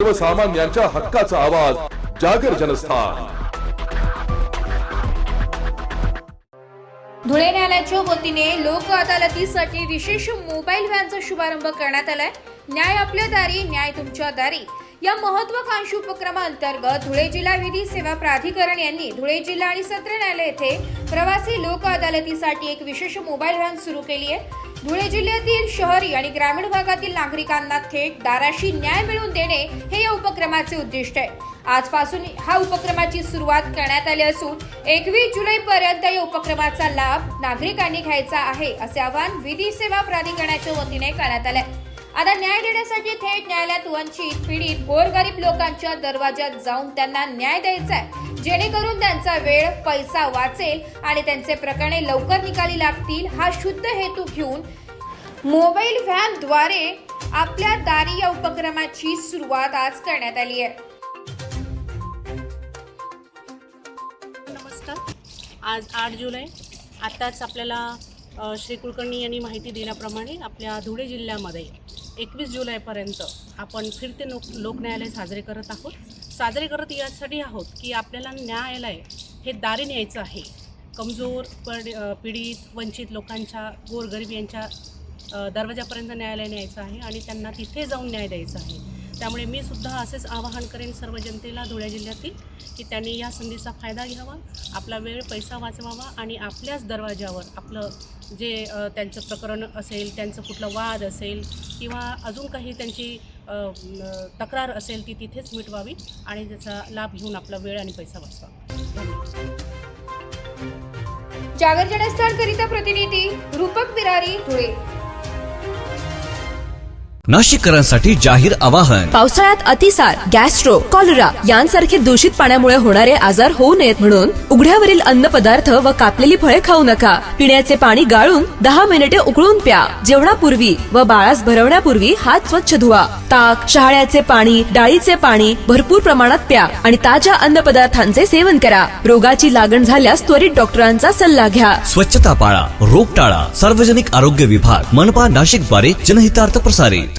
सर्वसामान्यांच्या हक्काचा आवाज जागर जनस्थान। धुळे न्यायालयाच्या वतीने लोक अदालतीसाठी विशेष मोबाईल व्हॅनचा शुभारंभ करण्यात आलाय। न्याय आपल्या दारी, न्याय तुमच्या दारी या महत्त्वाकांक्षी उपक्रमाअंतर्गत धुळे जिल्हा विधी सेवा प्राधिकरण यांनी धुळे जिल्हा आणि सत्र न्यायालय येथे प्रवासी लोक अदालतीसाठी एक विशेष मोबाईल व्हॅन सुरू केली आहे। धुळे जिल्ह्यातील शहरी आणि ग्रामीण भागातील नागरिकांना थेट दाराशी न्याय मिळवून देणे हे या उपक्रमाचे उद्दिष्ट आहे। आजपासून हा उपक्रमाची सुरुवात करण्यात आली असून 21 जुलैपर्यंत या उपक्रमाचा लाभ नागरिकांनी घ्यायचा आहे असे आवाहन विधी सेवा प्राधिकरणाच्या वतीने करण्यात आले। आता न्याय देण्यासाठी थेट न्यायालयात वंचित, पीडित, गोरगरीब लोकांच्या दरवाजात जाऊन त्यांना न्याय द्यायचा आहे, जेणेकरून त्यांचा वेळ, पैसा वाचेल आणि त्यांचे प्रकरणे लवकर निकाली लागतील। हा शुद्ध हेतू घेऊन मोबाईल व्हॅनद्वारे आपल्या दारी या उपक्रमाची सुरुवात आज करण्यात आली आहे। नमस्कार। आज 8 जुलै आत्ताच आपल्याला श्री कुलकर्णी यांनी माहिती दिल्याप्रमाणे आपल्या धुळे जिल्ह्यामध्ये 21 जुलैपर्यंत आपण फिरते लोक न्यायालय साजरे करत आहोत। साजरे करत यासाठी आहोत की आपल्याला न्यायालय हे दारी न्यायचं आहे। कमजोर, पीडित, वंचित लोकांच्या, गोरगरीब यांच्या दरवाजापर्यंत न्यायालय न्यायचं आहे आणि त्यांना तिथे जाऊन न्याय द्यायचा आहे। त्यामुळे मी सुद्धा असेच आवाहन करेन सर्व जनतेला धुळे जिल्ह्यातील की त्यांनी या संधीचा फायदा घ्यावा, आपला वेळ, पैसा वाचवावा आणि आपल्याच दरवाजावर आपलं जे त्यांचं प्रकरण असेल, त्यांचं कुठलं वाद असेल किंवा अजून काही त्यांची तक्रार असेल ती तिथेच मिटवावी आणि त्याचा लाभ घेऊन आपला वेळ आणि पैसा वाचवावा। जागर जनस्थानकरिता प्रतिनिधी रूपक बिरारी, धुळे। नाशिककरांसाठी जाहीर आवाहन। पावसाळ्यात अतिसार, गॅस्ट्रो, कॉलरा यांसारखे दूषित पाण्यामुळे होणारे आजार होऊ नयेत म्हणून उघड्यावरील अन्न पदार्थ व कापलेली फळे खाऊ नका। पिण्याचे पाणी गाळून 10 मिनिटे उकळून प्या। जेवणापूर्वी व बाळास भरवण्यापूर्वी हात स्वच्छ धुवा। ताक, शहाळ्याचे पाणी, डाळीचे पाणी भरपूर प्रमाणात प्या आणि ताज्या अन्न पदार्थांचे सेवन करा। रोगाची लागण झाल्यास त्वरित डॉक्टरांचा सल्ला घ्या। स्वच्छता पाळा, रोग टाळा। सार्वजनिक आरोग्य विभाग, मनपा नाशिक द्वारे जनहितार्थ प्रसारित।